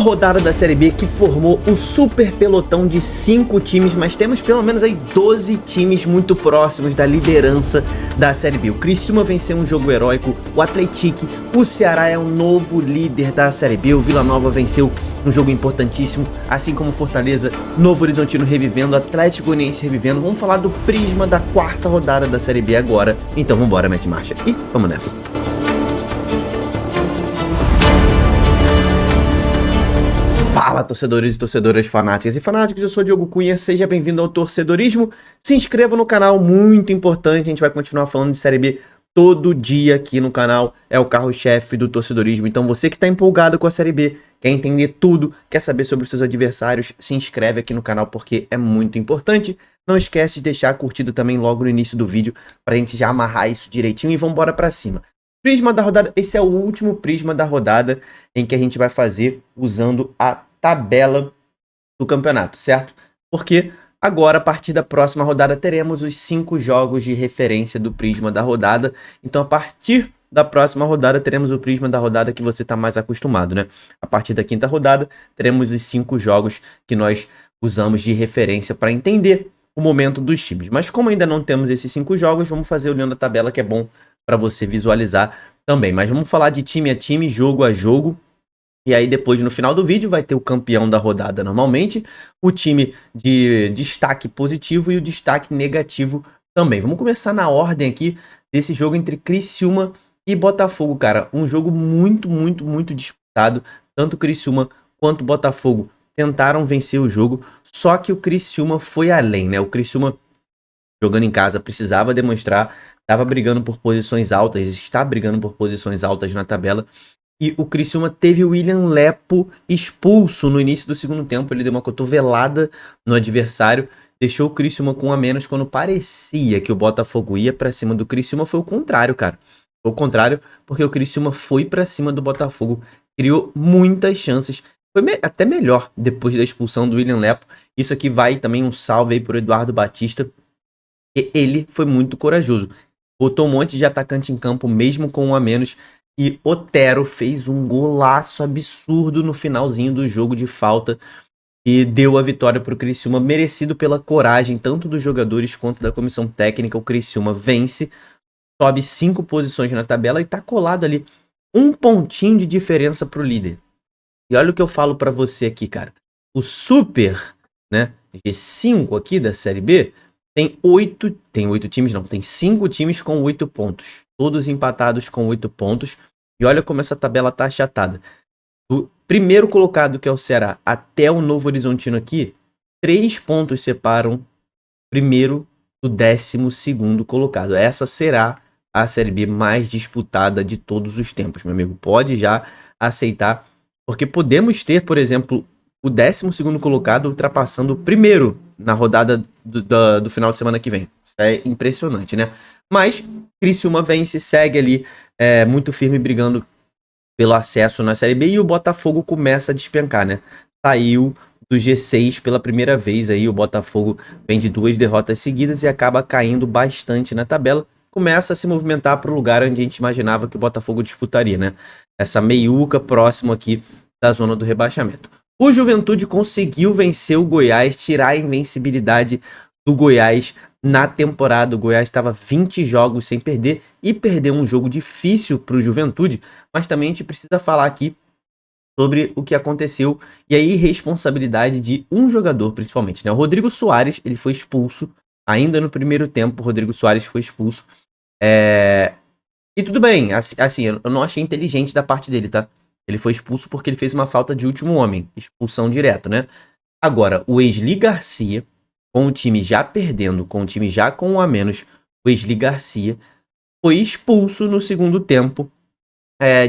rodada da Série B que formou o super pelotão de 5 times, mas temos pelo menos aí 12 times muito próximos da liderança da Série B. O Criciúma venceu um jogo heróico, o Atlético, o Ceará é o novo líder da Série B, o Vila Nova venceu um jogo importantíssimo, assim como Fortaleza, Novo Horizontino revivendo, Atlético Goianiense revivendo. Vamos falar do prisma da 4ª rodada da Série B agora, então vambora, mete marcha e vamos nessa. Fala, torcedores e torcedoras fanáticas e fanáticos, eu sou o Diogo Cunha, seja bem-vindo ao Torcedorismo. Se inscreva no canal, muito importante, a gente vai continuar falando de Série B todo dia aqui no canal, é o carro-chefe do torcedorismo. Então você que está empolgado com a Série B, quer entender tudo, quer saber sobre os seus adversários, se inscreve aqui no canal porque é muito importante. Não esquece de deixar a curtida também logo no início do vídeo, para a gente já amarrar isso direitinho e vambora para cima. Prisma da rodada, esse é o último prisma da rodada em que a gente vai fazer usando a tabela do campeonato, certo? Porque agora, a partir da próxima rodada, teremos os 5 jogos de referência do prisma da rodada. Então, a partir da próxima rodada, teremos o prisma da rodada que você está mais acostumado, né? A partir da 5ª rodada, teremos os 5 jogos que nós usamos de referência para entender o momento dos times. Mas como ainda não temos esses 5 jogos, vamos fazer olhando a tabela, que é bom para você visualizar também. Mas vamos falar de time a time, jogo a jogo. E aí depois, no final do vídeo, vai ter o campeão da rodada normalmente, o time de destaque positivo e o destaque negativo também. Vamos começar na ordem aqui desse jogo entre Criciúma e Botafogo, cara. Um jogo muito disputado. Tanto Criciúma quanto Botafogo tentaram vencer o jogo, só que o Criciúma foi além, né? O Criciúma, jogando em casa, precisava demonstrar, estava brigando por posições altas, está brigando por posições altas na tabela. E o Criciúma teve o William Lepo expulso no início do segundo tempo. Ele deu uma cotovelada no adversário, deixou o Criciúma com 1 a menos quando parecia que o Botafogo ia pra cima do Criciúma. Foi o contrário, cara. Foi o contrário, porque o Criciúma foi pra cima do Botafogo, criou muitas chances. Foi até melhor depois da expulsão do William Lepo. Isso aqui vai também um salve aí pro Eduardo Batista. E ele foi muito corajoso. Botou um monte de atacante em campo mesmo com 1 a menos. E Otero fez um golaço absurdo no finalzinho do jogo de falta e deu a vitória para o Criciúma, merecido pela coragem tanto dos jogadores quanto da comissão técnica. O Criciúma vence, sobe 5 posições na tabela e tá colado ali, 1 pontinho de diferença para o líder. E olha o que eu falo para você aqui, cara. O Super, né, G5 aqui da Série B tem 8 times, não, tem 5 times com 8 pontos. Todos empatados com 8 pontos. E olha como essa tabela tá achatada. Do primeiro colocado, que é o Ceará, até o Novo Horizontino aqui, 3 pontos separam o primeiro do 12º colocado. Essa será a Série B mais disputada de todos os tempos, meu amigo. Pode já aceitar, porque podemos ter, por exemplo, o 12º colocado ultrapassando o primeiro na rodada do final de semana que vem. Isso é impressionante, né? Mas Criciúma vence, segue ali muito firme, brigando pelo acesso na Série B. E o Botafogo começa a despencar, né? Saiu do G6 pela primeira vez aí. O Botafogo vem de 2 derrotas seguidas e acaba caindo bastante na tabela. Começa a se movimentar para o lugar onde a gente imaginava que o Botafogo disputaria, né? Essa meiuca próximo aqui da zona do rebaixamento. O Juventude conseguiu vencer o Goiás, tirar a invencibilidade do Goiás na temporada. O Goiás estava 20 jogos sem perder e perdeu um jogo difícil para o Juventude, mas também a gente precisa falar aqui sobre o que aconteceu e a irresponsabilidade de um jogador, principalmente, né? O Rodrigo Soares, ele foi expulso ainda no primeiro tempo. O Rodrigo Soares foi expulso. E tudo bem, assim, eu não achei inteligente da parte dele, tá? Ele foi expulso porque ele fez uma falta de último homem, expulsão direto, né? Agora, o Wesley Garcia, com o time já perdendo, com o time já com 1 a menos, o Wesley Garcia foi expulso no segundo tempo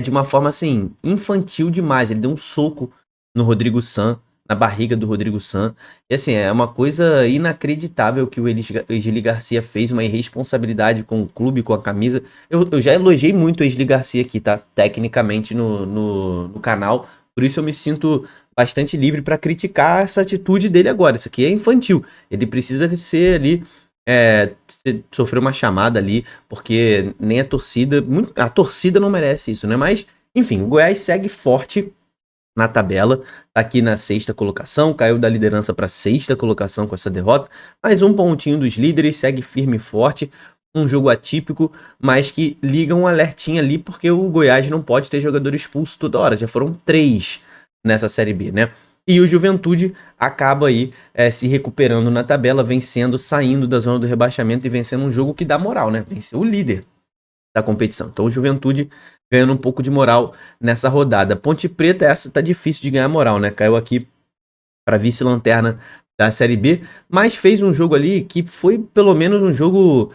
de uma forma, assim, infantil demais. Ele deu um soco no Rodrigo San, na barriga do Rodrigo San. E, assim, é uma coisa inacreditável que o Wesley Garcia fez, uma irresponsabilidade com o clube, com a camisa. Eu já elogiei muito o Wesley Garcia aqui, tá? Tecnicamente no canal. Por isso eu me sinto bastante livre para criticar essa atitude dele agora. Isso aqui é infantil. Ele precisa ser ali, sofrer uma chamada ali, porque nem a torcida não merece isso, né? Mas, enfim, o Goiás segue forte na tabela, tá aqui na 6ª colocação, caiu da liderança para 6ª colocação com essa derrota, mas um pontinho dos líderes, segue firme e forte, um jogo atípico, mas que liga um alertinho ali, porque o Goiás não pode ter jogador expulso toda hora, já foram 3 nessa Série B, né? E o Juventude acaba aí se recuperando na tabela, vencendo, saindo da zona do rebaixamento e vencendo um jogo que dá moral, né? Venceu o líder da competição. Então o Juventude ganhando um pouco de moral nessa rodada. Ponte Preta, essa tá difícil de ganhar moral, né? Caiu aqui para vice-lanterna da Série B, mas fez um jogo ali que foi pelo menos um jogo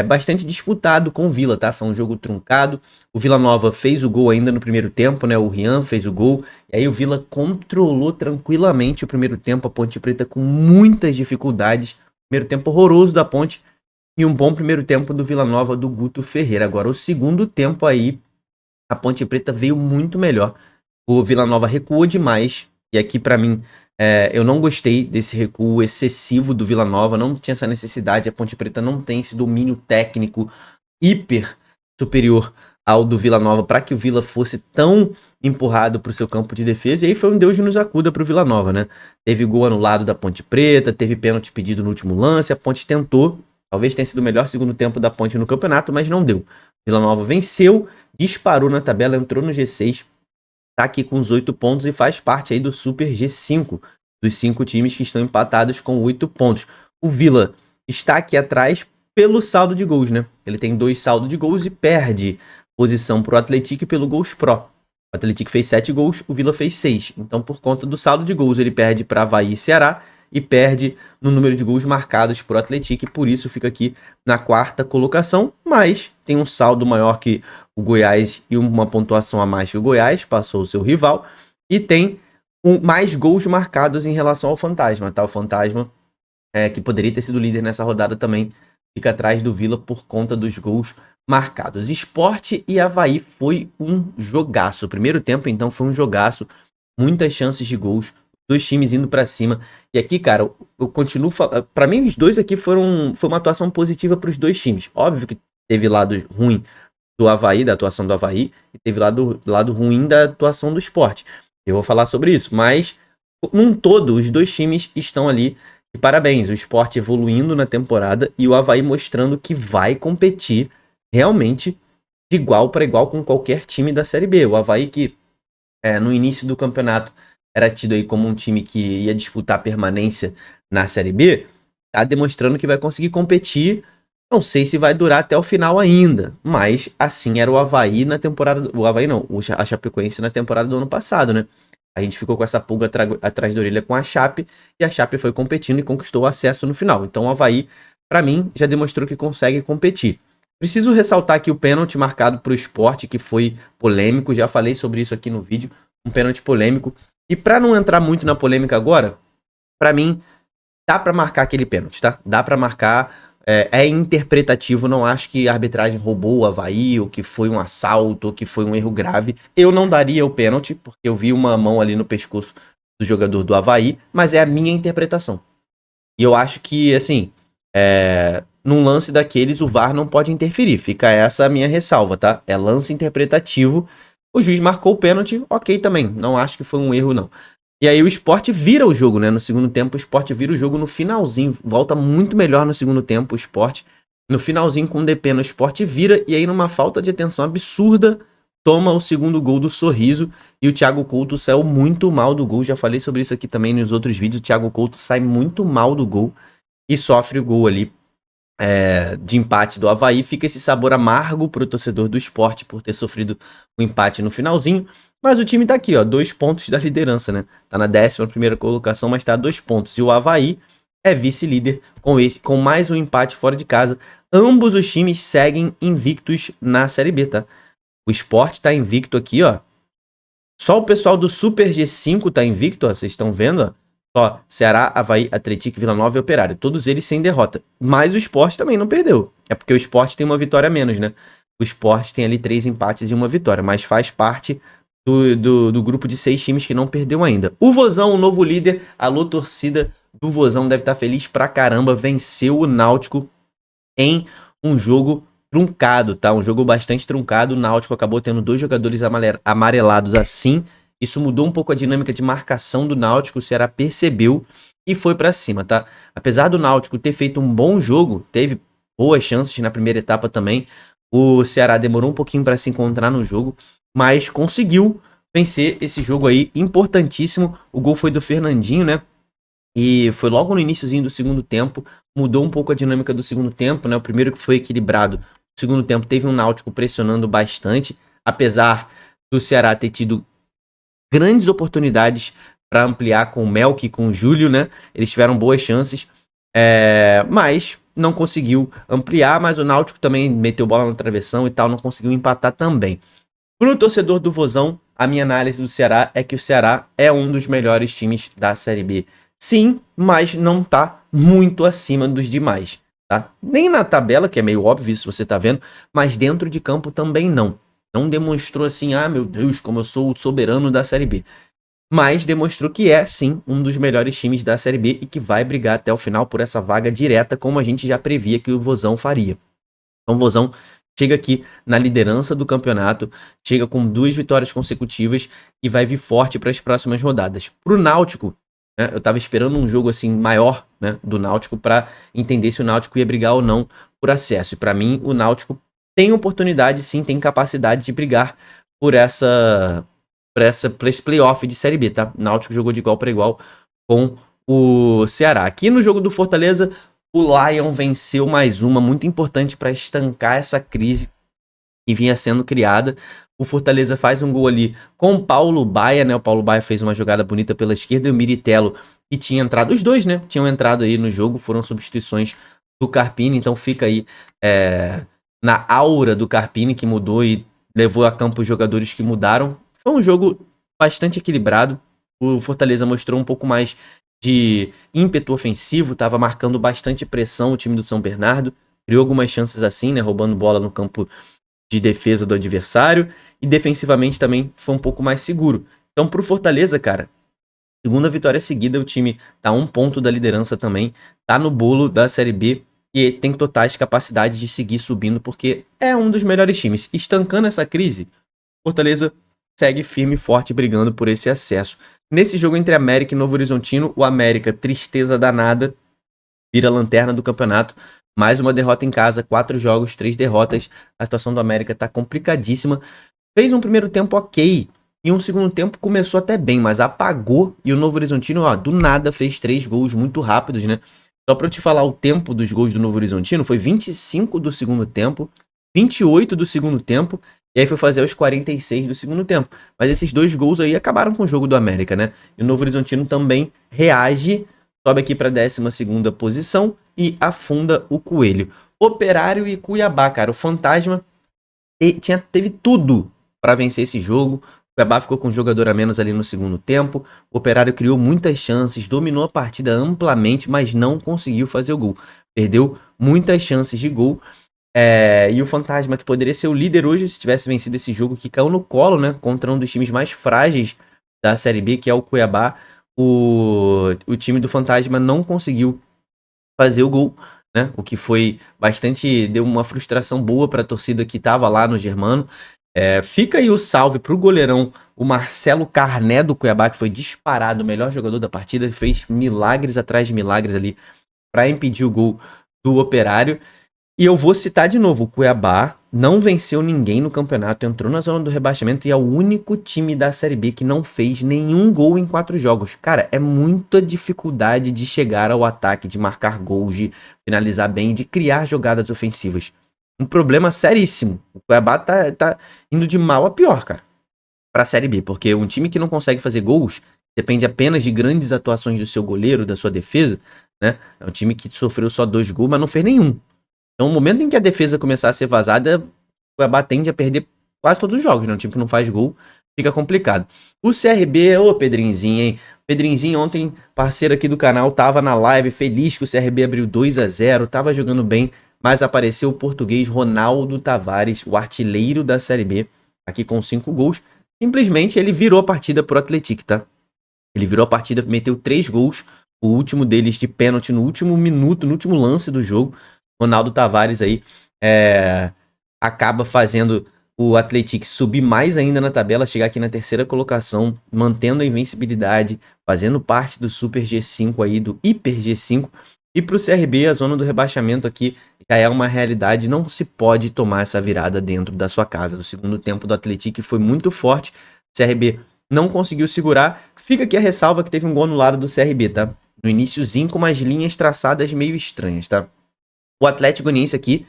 bastante disputado com o Vila, tá? Foi um jogo truncado. O Vila Nova fez o gol ainda no primeiro tempo, né? O Rian fez o gol. E aí o Vila controlou tranquilamente o primeiro tempo. A Ponte Preta com muitas dificuldades. Primeiro tempo horroroso da Ponte. E um bom primeiro tempo do Vila Nova, do Guto Ferreira. Agora o segundo tempo aí, a Ponte Preta veio muito melhor. O Vila Nova recuou demais. E aqui pra mim, eu não gostei desse recuo excessivo do Vila Nova, não tinha essa necessidade, a Ponte Preta não tem esse domínio técnico hiper superior ao do Vila Nova para que o Vila fosse tão empurrado para o seu campo de defesa, e aí foi um Deus nos acuda para o Vila Nova, né? Teve gol anulado da Ponte Preta, teve pênalti pedido no último lance, a Ponte tentou, talvez tenha sido o melhor segundo tempo da Ponte no campeonato, mas não deu. Vila Nova venceu, disparou na tabela, entrou no G6, tá aqui com os 8 pontos e faz parte aí do Super G5, dos 5 times que estão empatados com 8 pontos. O Vila está aqui atrás pelo saldo de gols, né? Ele tem 2 saldos de gols e perde posição para o Atlético pelo Gols Pro. O Atlético fez 7 gols, o Vila fez 6. Então, por conta do saldo de gols, ele perde para Avaí e Ceará e perde no número de gols marcados por Atlético, e por isso fica aqui na 4ª colocação, mas tem um saldo maior que o Goiás e uma pontuação a mais que o Goiás, passou o seu rival, e tem mais gols marcados em relação ao Fantasma, tá? O Fantasma, que poderia ter sido líder nessa rodada também, fica atrás do Vila por conta dos gols marcados. Sport e Avaí foi um jogaço. O primeiro tempo, então, foi um jogaço, muitas chances de gols, 2 times indo pra cima. E aqui, cara, eu continuo falando, pra mim os dois aqui foi uma atuação positiva pros 2 times. Óbvio que teve lado ruim do Avaí, da atuação do Avaí, e teve lado ruim da atuação do Sport. Eu vou falar sobre isso, mas num todo, os 2 times estão ali de parabéns. O Sport evoluindo na temporada e o Avaí mostrando que vai competir realmente de igual para igual com qualquer time da Série B. O Avaí que no início do campeonato era tido aí como um time que ia disputar permanência na Série B, tá demonstrando que vai conseguir competir. Não sei se vai durar até o final ainda, mas assim era o Avaí na temporada... O Avaí não, a Chapecoense na temporada do ano passado, né? A gente ficou com essa pulga atrás da orelha com a Chape, e a Chape foi competindo e conquistou o acesso no final. Então o Avaí, para mim, já demonstrou que consegue competir. Preciso ressaltar aqui o pênalti marcado para o Sport, que foi polêmico, já falei sobre isso aqui no vídeo, um pênalti polêmico. E para não entrar muito na polêmica agora, para mim, dá para marcar aquele pênalti, tá? Dá para marcar... É interpretativo, não acho que a arbitragem roubou o Avaí, ou que foi um assalto, ou que foi um erro grave. Eu não daria o pênalti, porque eu vi uma mão ali no pescoço do jogador do Avaí, mas é a minha interpretação. E eu acho que, assim, num lance daqueles, o VAR não pode interferir. Fica essa a minha ressalva, tá? É lance interpretativo. O juiz marcou o pênalti, ok também. Não acho que foi um erro, não. E aí o Sport vira o jogo, né? No segundo tempo, o Sport vira o jogo no finalzinho. Volta muito melhor no segundo tempo, o Sport. No finalzinho, com o DP no Sport, vira. E aí, numa falta de atenção absurda, toma o segundo gol do Sorriso. E o Thiago Couto saiu muito mal do gol. Já falei sobre isso aqui também nos outros vídeos. O Thiago Couto sai muito mal do gol e sofre o gol ali de empate do Avaí. Fica esse sabor amargo pro torcedor do Sport por ter sofrido o empate no finalzinho. Mas o time tá aqui, ó, 2 pontos da liderança, né? Tá na 11ª colocação, mas tá a 2 pontos. E o Avaí é vice-líder com mais um empate fora de casa. Ambos os times seguem invictos na Série B, tá? O Sport tá invicto aqui, ó. Só o pessoal do Super G5 tá invicto, ó. Vocês estão vendo, ó. Ó, Ceará, Avaí, Atlético, Vila Nova e Operário. Todos eles sem derrota. Mas o Sport também não perdeu. É porque o Sport tem uma vitória a menos, né? O Sport tem ali 3 empates e 1 vitória. Mas faz parte do grupo de 6 times que não perdeu ainda. O Vozão, o novo líder. Alô, torcida do Vozão, deve estar feliz pra caramba. Venceu o Náutico em um jogo truncado, tá? Um jogo bastante truncado. O Náutico acabou tendo 2 jogadores amarelados assim. Isso mudou um pouco a dinâmica de marcação do Náutico, o Ceará percebeu e foi pra cima, tá? Apesar do Náutico ter feito um bom jogo, teve boas chances na primeira etapa também, o Ceará demorou um pouquinho para se encontrar no jogo, mas conseguiu vencer esse jogo aí, importantíssimo. O gol foi do Fernandinho, né? E foi logo no iniciozinho do segundo tempo, mudou um pouco a dinâmica do segundo tempo, né? O primeiro que foi equilibrado, o segundo tempo teve um Náutico pressionando bastante, apesar do Ceará ter tido grandes oportunidades para ampliar com o Melk e com o Júlio, né? Eles tiveram boas chances, mas não conseguiu ampliar, mas o Náutico também meteu bola na travessão e tal, não conseguiu empatar também. Para o torcedor do Vozão, a minha análise do Ceará é que o Ceará é um dos melhores times da Série B. Sim, mas não tá muito acima dos demais, tá? Nem na tabela, que é meio óbvio isso você tá vendo, mas dentro de campo também não. Não demonstrou assim, ah meu Deus, como eu sou o soberano da Série B. Mas demonstrou que é, sim, um dos melhores times da Série B e que vai brigar até o final por essa vaga direta, como a gente já previa que o Vozão faria. Então o Vozão chega aqui na liderança do campeonato, chega com 2 vitórias consecutivas e vai vir forte para as próximas rodadas. Pro Náutico, né, eu tava esperando um jogo assim maior, né, do Náutico para entender se o Náutico ia brigar ou não por acesso. E para mim, o Náutico tem oportunidade, sim, tem capacidade de brigar por esse playoff de Série B, tá? O Náutico jogou de igual para igual com o Ceará. Aqui no jogo do Fortaleza, o Lion venceu mais uma, muito importante para estancar essa crise que vinha sendo criada. O Fortaleza faz um gol ali com o Paulo Baia, né? O Paulo Baia fez uma jogada bonita pela esquerda e o Miritello, que tinha entrado, os dois, né? Tinham entrado aí no jogo, foram substituições do Carpini, então fica aí na aura do Carpini, que mudou e levou a campo os jogadores que mudaram. Foi um jogo bastante equilibrado. O Fortaleza mostrou um pouco mais de ímpeto ofensivo, estava marcando bastante pressão o time do São Bernardo, criou algumas chances assim, né, roubando bola no campo de defesa do adversário, e defensivamente também foi um pouco mais seguro. Então pro Fortaleza, cara, segunda vitória seguida, o time tá a 1 ponto da liderança também, tá no bolo da Série B e tem totais capacidades de seguir subindo, porque é um dos melhores times. Estancando essa crise, Fortaleza segue firme e forte brigando por esse acesso. Nesse jogo entre América e Novo Horizontino, o América, tristeza danada, vira lanterna do campeonato. Mais uma derrota em casa, 4 jogos, 3 derrotas. A situação do América tá complicadíssima. Fez um primeiro tempo ok, e um segundo tempo começou até bem, mas apagou. E o Novo Horizontino, ó, do nada fez 3 gols muito rápidos, né? Só pra eu te falar o tempo dos gols do Novo Horizontino, foi 25 do segundo tempo, 28 do segundo tempo, e aí foi fazer os 46 do segundo tempo. Mas esses 2 gols aí acabaram com o jogo do América, né? E o Novo Horizontino também reage, sobe aqui para a 12ª posição e afunda o Coelho. Operário e Cuiabá, cara. O Fantasma teve tudo para vencer esse jogo. O Cuiabá ficou com um jogador a menos ali no segundo tempo. O Operário criou muitas chances, dominou a partida amplamente, mas não conseguiu fazer o gol. Perdeu muitas chances de gol. E o Fantasma, que poderia ser o líder hoje se tivesse vencido esse jogo, que caiu no colo, né? Contra um dos times mais frágeis da Série B, que é o Cuiabá. O time do Fantasma não conseguiu fazer o gol, né? O que foi bastante... Deu uma frustração boa para a torcida que estava lá no Germano. Fica aí o salve pro goleirão, o Marcelo Carné do Cuiabá, que foi disparado o melhor jogador da partida. Fez milagres atrás de milagres ali para impedir o gol do Operário. E eu vou citar de novo, o Cuiabá não venceu ninguém no campeonato, entrou na zona do rebaixamento e é o único time da Série B que não fez nenhum gol em 4 jogos. Cara, é muita dificuldade de chegar ao ataque, de marcar gols, de finalizar bem, de criar jogadas ofensivas. Um problema seríssimo. O Cuiabá tá indo de mal a pior, cara, pra Série B, porque um time que não consegue fazer gols depende apenas de grandes atuações do seu goleiro, da sua defesa, né? É um time que sofreu só 2 gols, mas não fez nenhum. Então, no momento em que a defesa começar a ser vazada, o Cuiabá tende a perder quase todos os jogos, né? Um time que não faz gol fica complicado. O CRB, ô Pedrinzinho, hein? Pedrinzinho ontem, parceiro aqui do canal, tava na live, feliz que o CRB abriu 2-0, tava jogando bem, mas apareceu o português Ronaldo Tavares, o artilheiro da Série B, aqui com 5 gols. Simplesmente ele virou a partida pro Atlético, tá? Ele virou a partida, meteu 3 gols, o último deles de pênalti no último minuto, no último lance do jogo. Ronaldo Tavares aí acaba fazendo o Atlético subir mais ainda na tabela, chegar aqui na terceira colocação, mantendo a invencibilidade, fazendo parte do Super G5 aí, do Hiper G5. E para o CRB, a zona do rebaixamento aqui já é uma realidade, não se pode tomar essa virada dentro da sua casa. O segundo tempo do Atlético foi muito forte, o CRB não conseguiu segurar. Fica aqui a ressalva que teve um gol no lado do CRB, tá? No iniciozinho com umas linhas traçadas meio estranhas, tá? O Atlético Goianiense aqui,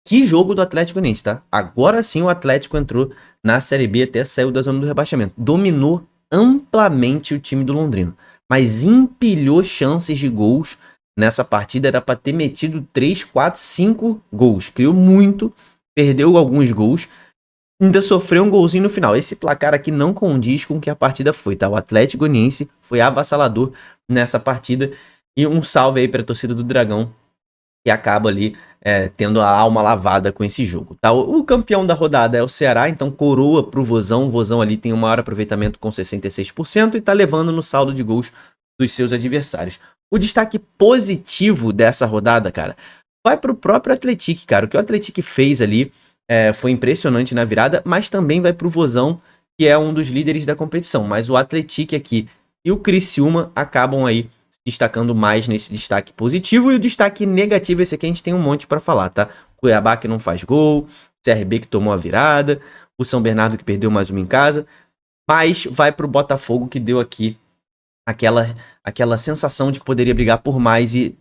que jogo do Atlético Goianiense, tá? Agora sim o Atlético entrou na Série B, até saiu da zona do rebaixamento. Dominou amplamente o time do Londrino, mas empilhou chances de gols nessa partida. Era para ter metido 3, 4, 5 gols. Criou muito, perdeu alguns gols, ainda sofreu um golzinho no final. Esse placar aqui não condiz com o que a partida foi, tá? O Atlético Goianiense foi avassalador nessa partida. E um salve aí para a torcida do Dragão, que acaba ali tendo a alma lavada com esse jogo, tá? O campeão da rodada é o Ceará, então coroa pro Vozão. O Vozão ali tem o maior aproveitamento com 66% e tá levando no saldo de gols dos seus adversários. O destaque positivo dessa rodada, cara, vai pro próprio Atlético, cara. O que o Atlético fez ali foi impressionante na virada, mas também vai pro Vozão, que é um dos líderes da competição. Mas o Atlético aqui e o Criciúma acabam aí destacando mais nesse destaque positivo. E o destaque negativo, esse aqui a gente tem um monte para falar, tá? Cuiabá que não faz gol, CRB que tomou a virada, o São Bernardo que perdeu mais uma em casa, mas vai pro Botafogo, que deu aqui aquela sensação de que poderia brigar por mais e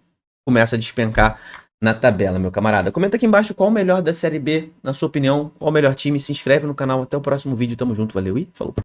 começa a despencar na tabela, meu camarada. Comenta aqui embaixo qual o melhor da Série B, na sua opinião, qual o melhor time, se inscreve no canal. Até o próximo vídeo, tamo junto, valeu e falou!